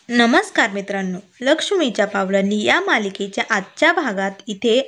नमस्कार मित्रांनो, लक्ष्मीच्या पावलांनी या मालिकेच्या आजच्या भागात इथे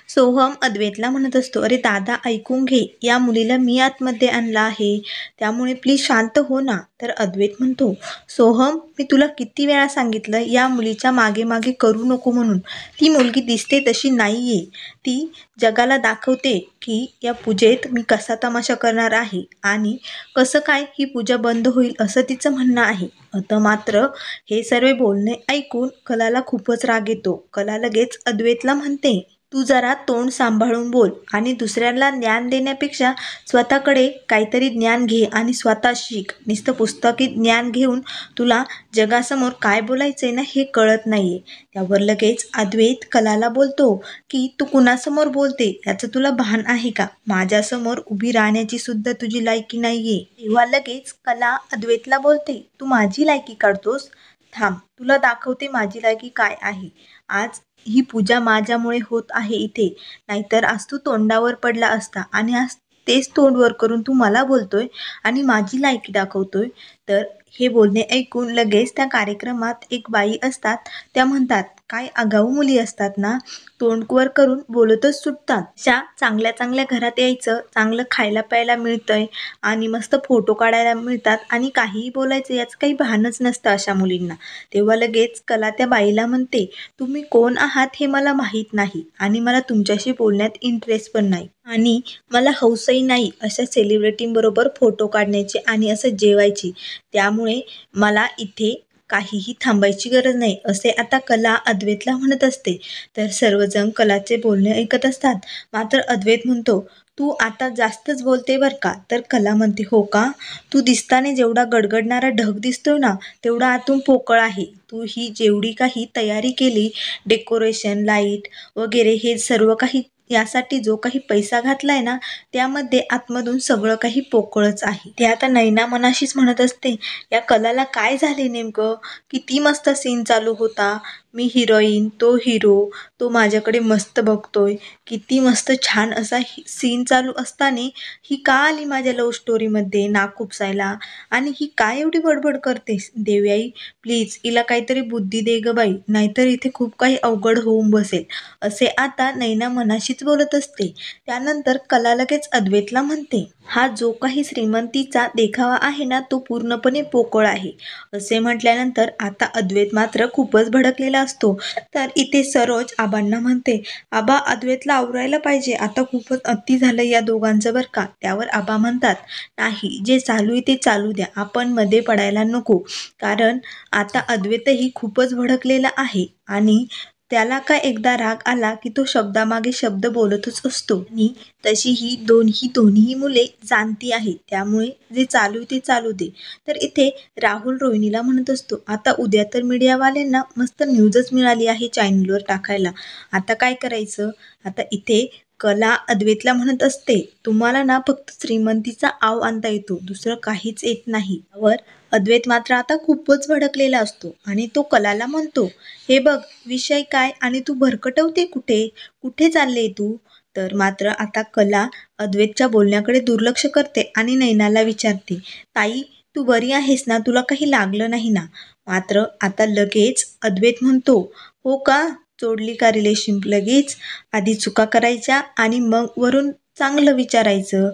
सोहम अद्वैतला म्हणत असतो, अरे दादा ऐकून घे, या मुलीला मी आतमध्ये आणलं आहे, त्यामुळे प्लीज शांत हो ना. तर अद्वैत म्हणतो, सोहम मी तुला किती वेळा सांगितलं या मुलीच्या मागे मागे करू नको म्हणून. ती मुलगी दिसते तशी नाहीये. ती जगाला दाखवते की या पूजेत मी कसा तमाशा करणार आहे आणि कसं काय ही पूजा बंद होईल असं तिचं म्हणणं आहे. आता मात्र हे सर्व बोलणे ऐकून कलाला खूपच राग येतो. कला लगेच अद्वैतला म्हणते, तू जरा तोंड सांभाळून बोल आणि दुसऱ्याला ज्ञान देण्यापेक्षा स्वतःकडे काहीतरी ज्ञान घे आणि स्वतः शिक. नुसतं पुस्तकी ज्ञान घेऊन तुला जगासमोर काय बोलायचंय ना हे कळत नाहीये. त्यावर लगेच अद्वैत कलाला बोलतो की तू कुणासमोर बोलते याचं तुला भान आहे का? माझ्यासमोर उभी राहण्याची सुद्धा तुझी लायकी नाहीये. तेव्हा लगेच कला अद्वैतला बोलते, तू माझी लायकी काढतोस? थांब, तुला दाखवते माझी लायकी काय आहे. आज ही पूजा माझ्यामुळे होत आहे इथे, नाहीतर आज तू तोंडावर पडला असता आणि आज तेच तोंडवर करून तू मला बोलतोय आणि माझी लायकी दाखवतोय. तर हे बोलणे ऐकून लगेच त्या कार्यक्रमात एक बाई असतात, त्या म्हणतात, काय आगाऊ मुली असतात ना, तोंडवर करून बोलतच सुटतात. अशा चांगल्या चांगल्या घरात यायचं, चांगलं खायला प्यायला मिळतंय आणि मस्त फोटो काढायला मिळतात आणि काहीही बोलायचं याचं काही भानच नसतं अशा मुलींना. तेव्हा लगेच कला त्या बाईला म्हणते, तुम्ही कोण आहात हे मला माहीत नाही आणि मला तुमच्याशी बोलण्यात इंटरेस्ट पण नाही आणि मला हौसही नाही अशा सेलिब्रिटींबरोबर फोटो काढण्याची आणि असं जेवायची. त्यामुळे मला इथे काहीही थांबायची गरज नाही, असे आता कला अद्वैतला म्हणत असते. तर सर्वजण कलाचे बोलणे ऐकत असतात. मात्र अद्वैत म्हणतो, तू आता जास्तच बोलते बरं का. तर कला म्हणते, हो का? तू दिसताना जेवढा गडगडणारा ढग दिसतोय ना, तेवढा आतून पोकळ आहे. तू ही जेवढी काही तयारी केली, डेकोरेशन, लाईट वगैरे हे सर्व काही यासाठी जो काही पैसा घातलाय ना, त्यामध्ये आतमधून सगळं काही पोकळच आहे. ते आता नैना मनाशीच म्हणत असते, या कलाला काय झाले नेमकं? किती मस्त सीन चालू होता. मी हिरोईन, तो हिरो, तो माझ्याकडे मस्त बघतोय. किती मस्त छान असा सीन चालू असताना ही का आली माझ्या लव्ह स्टोरीमध्ये नाक उपसायला आणि ही काय एवढी बडबड करतेस? देवयाई प्लीज हिला काहीतरी बुद्धी दे ग बाई, नाहीतर इथे खूप काही अवघड होऊन बसेल, असे आता नैना मनाशीच बोलत असते. त्यानंतर कला लगेच अद्वैतला म्हणते, हा जो काही श्रीमंतीचा देखावा आहे ना, तो पूर्णपणे पोकळ आहे. असे म्हटल्यानंतर आता अद्वैत मात्र खूपच भडकलेला असतो. तर इथे सरोज आबांना म्हणते, आबा अद्वैतला आवरायला पाहिजे, आता खूपच अति झालं या दोघांचं बरं का. त्यावर आबा म्हणतात, नाही, जे चालू आहे ते चालू द्या, आपण मध्ये पडायला नको, कारण आता अद्वैतही खूपच भडकलेला आहे आणि त्याला काय एकदा राग आला की तो शब्दामागे शब्द बोलतच असतो आणि तशी ही दोन्ही मुले जाणती आहे, त्यामुळे जे चालू ते चालू दे. तर इथे राहुल रोहिणीला म्हणत असतो, आता उद्या तर मीडियावाल्यांना मस्त न्यूजच मिळाली आहे चॅनलवर टाकायला, आता काय करायचं? आता इथे कला अद्वैतला म्हणत असते, तुम्हाला ना फक्त श्रीमंतीचा आव आणता येतो, दुसरं काहीच येत नाही. वर अद्वैत मात्र आता खूपच भडकलेला असतो आणि तो कलाला म्हणतो, हे बघ विषय काय आणि तू भरकटवते कुठे, कुठे चालले तू? तर मात्र आता कला अद्वैतच्या बोलण्याकडे दुर्लक्ष करते आणि नैनाला विचारते, ताई तू बरी आहेस ना, तुला काही लागलं नाही ना? मात्र आता लगेच अद्वैत म्हणतो, हो का, जोडली का रिलेशन लगेच? आधी चुका करायच्या आणि मग वरून चांगलं विचारायचं,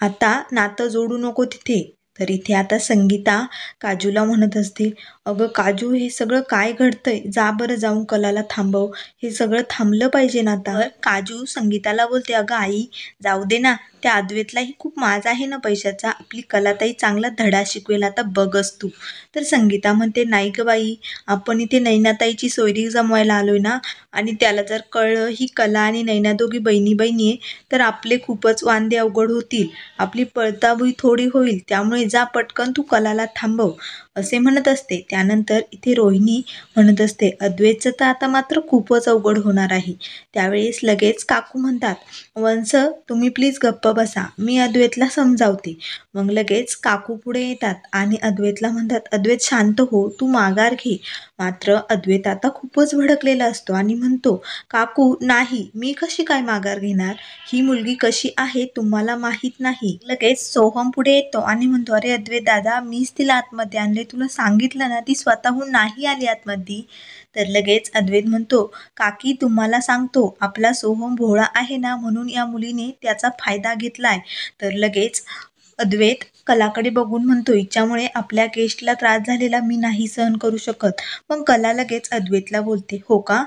आता नातं जोडू नको तिथे. तर इथे आता संगीता काजूला म्हणत असते, अगं काजू हे सगळं काय घडतंय, जा बरं जाऊन कलाला थांबव, हे सगळं थांबलं पाहिजे ना आता. काजू संगीताला बोलते, अगं आई जाऊ दे ना, त्या अद्वैतलाही खूप माज आहे ना पैशाचा, आपली कलाताई चांगला धडा शिकवेल, आता बघच तू. तर संगीता म्हणते, नाही ग बाई, आपण इथे नैनाताईची सोयरी जमवायला आलोय ना, आणि त्याला जर कळलं ही कला आणि नैना दोघी बहिणी बहिणी आहे तर आपले खूपच वांदे अवघड होतील, आपली पळताभुई थोडी होईल, त्यामुळे जा पटकन तू कलाला थांबव, असे म्हणत असते. त्यानंतर इथे रोहिणी म्हणत असते, अद्वैतचं तर आता मात्र खूपच अवघड होणार आहे. त्यावेळेस लगेच काकू म्हणतात, वंश तुम्ही प्लीज गप्प बसा, मी अद्वैतला समजावते. मग लगेच काकू पुढे येतात आणि अद्वैतला म्हणतात, अद्वैत शांत हो, तू माघार घे. मात्र अद्वैत आता खूपच भडकलेला असतो आणि म्हणतो, काकू नाही, मी कशी काय माघार घेणार, ही मुलगी कशी आहे तुम्हाला माहीत नाही. लगेच सोहम पुढे येतो आणि म्हणतो, अरे अद्वैत दादा, मीच तिला आतमध्ये आणले, तुला सांगितलं ना, ती स्वतःहून नाही आली आतमध्ये. तर लगेच अद्वैत म्हणतो, काकी तुम्हाला सांगतो, आपला सोहम भोळा आहे ना, म्हणून या मुलीने त्याचा फायदा घेतलाय. तर लगेच अद्वैत कलाकडे बघून म्हणतो, हिच्यामुळे आपल्या गेस्टला त्रास झालेला मी नाही सहन करू शकत. मग कला लगेच अद्वैतला बोलते, हो का,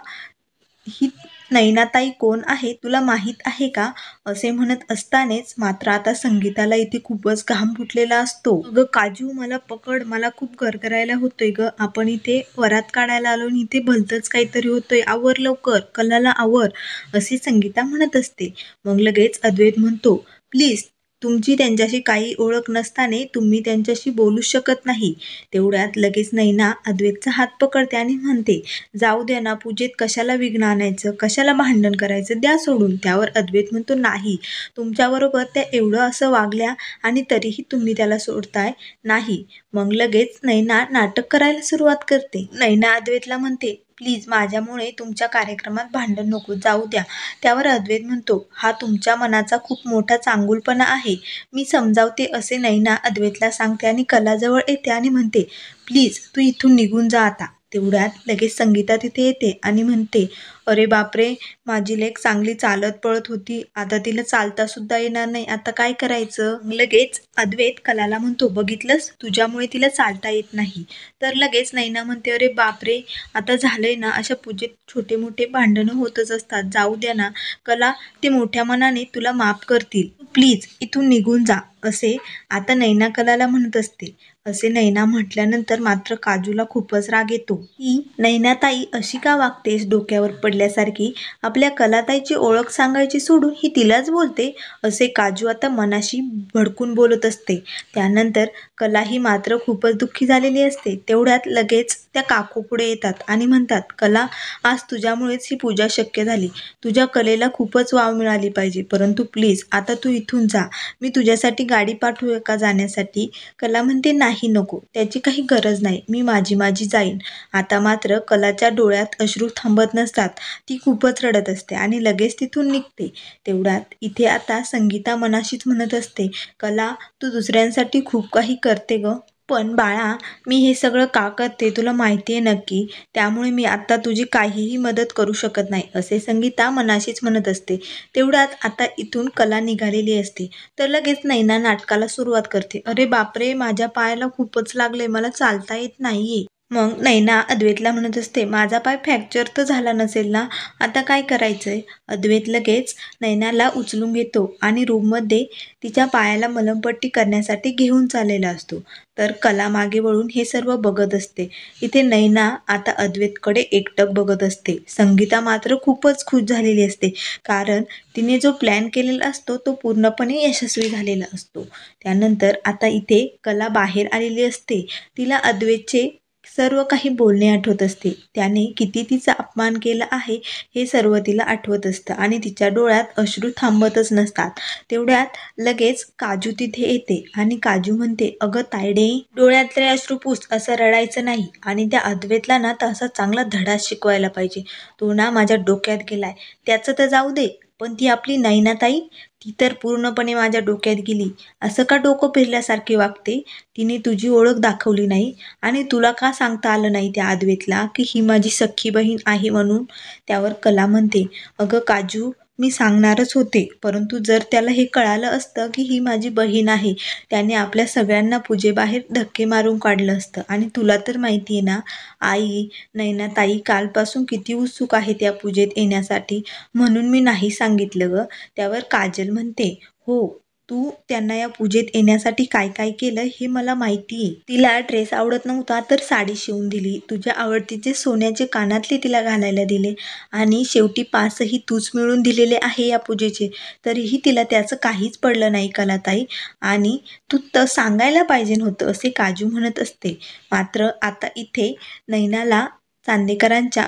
ही नैनाताई कोण आहे तुला माहीत आहे का, असे म्हणत असतानाच मात्र आता संगीताला इथे खूपच घाम फुटलेला असतो. अगं काजू, मला पकड, मला खूप गरगरायला होतोय ग, आपण इथे वरात काढायला आलो आणि इथे भलतंच काहीतरी होतंय, आवर लवकर, कलाला आवर, असे संगीता म्हणत असते. मग लगेच अद्वैत म्हणतो, प्लीज, तुमची त्यांच्याशी काही ओळख नसताना तुम्ही त्यांच्याशी बोलू शकत नाही. तेवढ्यात लगेच नैना अद्वैतचा हात पकडते आणि म्हणते, जाऊ द्या ना, पूजेत कशाला विघ्न आणायचं, कशाला भांडण करायचं, द्या सोडून. त्यावर अद्वैत म्हणतो, नाही, तुमच्याबरोबर त्या एवढं असं वागल्या आणि तरीही तुम्ही त्याला सोडताय नाही. मग लगेच नैना नाटक करायला सुरुवात करते. नैना अद्वैतला म्हणते, प्लीज, माझ्यामुळे तुमच्या कार्यक्रमात भांडण नको, जाऊ द्या. त्यावर अद्वैत म्हणतो, हा तुमच्या मनाचा खूप मोठा चांगुलपणा आहे, मी समजावते, असे नैना अद्वैतला सांगते आणि कलाजवळ येते आणि म्हणते, प्लीज तू इथून निघून जा आता. तेवढ्यात लगेच संगीता तिथे येते आणि म्हणते, अरे बापरे, माझी लेक चांगली चालत पळत होती, आता तिला चालता सुद्धा येणार नाही, आता काय करायचं. लगेच अद्वैत कलाला म्हणतो, बघितलंस, तुझ्यामुळे तिला चालता येत नाही. तर लगेच नैना म्हणते, अरे बापरे, आता झालंय ना, अशा पूजेत छोटे मोठे भांडणं होतच असतात, जाऊ द्या ना कला, ते मोठ्या मनाने तुला माफ करतील, प्लीज इथून निघून जा, असे आता नैना कलाला म्हणत असते. असे नैना म्हटल्यानंतर मात्र काजूला खूपच राग येतो. ही नैनाताई अशी का वागतेस डोक्यावर पडल्यासारखी, आपल्या कलाताईची ओळख सांगायची सोडून ही तिलाच बोलते, असे काजू आता मनाशी भडकून बोलत असते. त्यानंतर कला ही मात्र खूपच दुःखी झालेली असते. तेवढ्यात लगेच त्या काकू पुढे येतात आणि म्हणतात, कला, आज तुझ्यामुळेच ही पूजा शक्य झाली, तुझ्या कलेला खूपच वाव मिळाली पाहिजे, परंतु प्लीज आता तू इथून जा, मी तुझ्यासाठी गाडी पाठवू का जाण्यासाठी. कला म्हणते, नाही नको, त्याची काही गरज नाही, मी माझी जाईन. आता मात्र कलाच्या डोळ्यात अश्रू थांबत नसतात, ती खूपच रडत असते आणि लगेच तिथून निघते. तेवढ्यात इथे आता संगीता मनाशीच म्हणत असते, कला, तू दुसऱ्यांसाठी खूप काही करते ग, पण बाळा, मी हे सगळं का करते तुला माहिती आहे नक्की, त्यामुळे मी आता तुझी काहीही मदत करू शकत नाही, असे संगीता मनाशीच म्हणत असते. तेवढ्यात आता इथून कला निघालेली असते. तर लगेच नैना नाटकाला सुरुवात करते, अरे बापरे, माझ्या पायाला खूपच लागले, मला चालता येत नाहीये. मग नैना अद्वैतला म्हणत असते, माझा पाय फ्रॅक्चर तर झाला नसेल ना, आता काय करायचंय. अद्वैत लगेच नैनाला उचलून घेतो आणि रूममध्ये तिच्या पायाला मलमपट्टी करण्यासाठी घेऊन चाललेला असतो. तर कला मागे वळून हे सर्व बघत असते. इथे नैना आता अद्वैतकडे एकटक बघत असते. संगीता मात्र खूपच खुश झालेली असते, कारण तिने जो प्लॅन केलेला असतो तो पूर्णपणे यशस्वी झालेला असतो. त्यानंतर आता इथे कला बाहेर आलेली असते. तिला अद्वैतचे सर्व काही बोलणे आठवत असते, त्याने किती तिचा अपमान केला आहे हे सर्व तिला आठवत असतं आणि तिच्या डोळ्यात अश्रू थांबतच नसतात. तेवढ्यात लगेच काजू तिथे येते आणि काजू म्हणते, अगं तायडे, डोळ्यातले अश्रू पुस, असं रडायचं नाही आणि त्या अद्वैतला ना तसा चांगला धडा शिकवायला पाहिजे, तो ना माझ्या डोक्यात गेलाय, त्याचं तर जाऊ दे, पण ती आपली नैनाताई, ती तर पूर्णपणे माझ्या डोक्यात गेली, असं का डोकं फिरल्यासारखी वागते, तिने तुझी ओळख दाखवली नाही आणि तुला का सांगता आलं नाही त्या अद्वैतला की ही माझी सख्खी बहीण आहे म्हणून. त्यावर कला म्हणते, अगं काजू, मी सांगणारच होते, परंतु जर त्याला हे कळालं असतं की ही माझी बहीण आहे, त्याने आपल्या सगळ्यांना पूजेबाहेर धक्के मारून काढलं असतं. आणि तुला तर माहिती आहे ना, आई, नैनाताई कालपासून किती उत्सुक आहे त्या पूजेत येण्यासाठी, म्हणून मी नाही सांगितलं ग. त्यावर काजल म्हणते, हो, तू त्यांना या पूजेत येण्यासाठी काय काय केलं हे मला माहिती आहे. तिला ड्रेस आवडत नव्हता तर साडी शिवून दिली, तुझ्या आवडतीचे सोन्याचे कानातले तिला घालायला दिले आणि शेवटी पासही तूच मिळून दिलेले आहे या पूजेचे, तरीही तिला त्याचं काहीच पडलं नाही कलाताई, आणि तू तर सांगायला पाहिजे होतं, असे काजू म्हणत असते. मात्र आता इथे नैनाला चांदेकरांच्या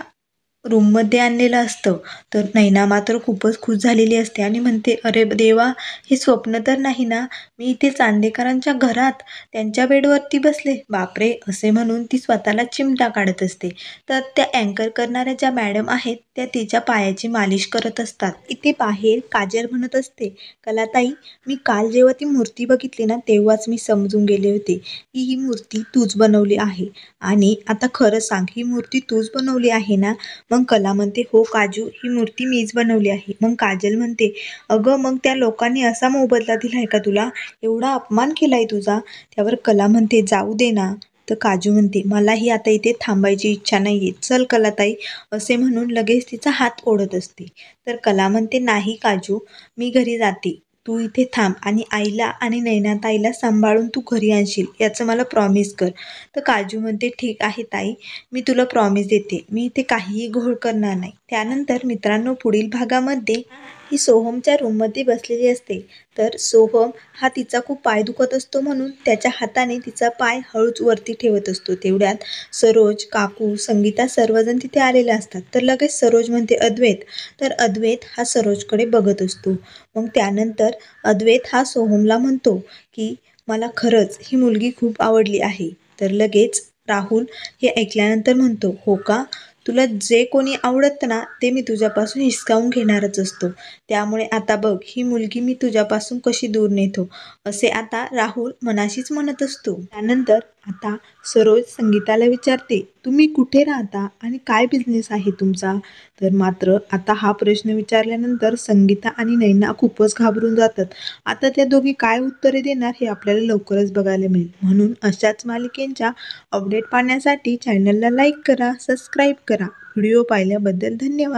रूममध्ये आणलेलं असतं. तर नैना मात्र खूपच खुश झालेली असते आणि म्हणते, अरे देवा, हे स्वप्न तर नाही ना, मी इथे चांदेकरांच्या घरात त्यांच्या बेडवरती बसले, बापरे, असे म्हणून ती स्वतःला चिमटा काढत असते. तर त्या अँकर करणाऱ्या ज्या मॅडम आहेत त्या तिच्या पायाची मालिश करत असतात. इथे बाहेर काजल म्हणत असते, कलाताई, मी काल जेव्हा ती मूर्ती बघितली ना तेव्हाच मी समजून गेले होते की ही मूर्ती तूच बनवली आहे. आणि आता खरं सांग, ही मूर्ती तूच बनवली आहे ना? मग कला म्हणते, हो काजू, ही मूर्ती मीच बनवली आहे. मग काजल म्हणते, अगं मग त्या लोकांनी असा मोबदला दिलाय का तुला? एवढा अपमान केलाय तुझा? त्यावर कला म्हणते, जाऊ दे ना. तर काजू म्हणते, मलाही आता इथे थांबायची इच्छा नाहीये, चल कलाताई, असे म्हणून लगेच तिचा हात ओढत असते. तर कला म्हणते, नाही काजू, मी घरी जाते, तू इथे थांब आणि आईला आणि नैनाताईला सांभाळून तू घरी आणशील याचं मला प्रॉमिस कर. तर काजू म्हणते, ठीक आहे ताई, मी तुला प्रॉमिस देते, मी इथे काहीही घोळ करणार नाही. त्यानंतर मित्रांनो, पुढील भागामध्ये ही सोहमच्या रूममध्ये बसलेली असते. तर सोहम हा तिचा खूप पाय दुखत असतो म्हणून त्याच्या हाताने तिचा पाय हळूच वरती ठेवत असतो. तेवढ्यात सरोज, काकू, संगीता सर्वजण तिथे आलेले असतात. तर लगेच सरोज म्हणते, अद्वैत. तर अद्वैत हा सरोजकडे बघत असतो. मग त्यानंतर अद्वैत हा सोहमला म्हणतो की मला खरंच ही मुलगी खूप आवडली आहे. तर लगेच राहुल हे ऐकल्यानंतर म्हणतो, हो का, तुला जे कोणी आवडतं ना ते मी तुझ्यापासून हिसकावून घेणारच असतो. त्यामुळे आता बघ, ही मुलगी मी तुझ्यापासून कशी दूर नेतो, असे आता राहुल मनाशीच म्हणत असतो. त्यानंतर आता सरोज संगीताला विचारते, तुम्ही कुठे राहता आणि काय बिझनेस आहे तुमचा? तर मात्र आता हा प्रश्न विचारल्यानंतर संगीता आणि नैना खूपच घाबरून जातात. आता त्या दोघी काय उत्तरे देणार हे आपल्याला लवकरच बघायला मिळेल. म्हणून अशाच मालिकेंच्या अपडेट पाहण्यासाठी चॅनलला लाईक करा, सबस्क्राईब करा. व्हिडिओ पाहिल्याबद्दल धन्यवाद.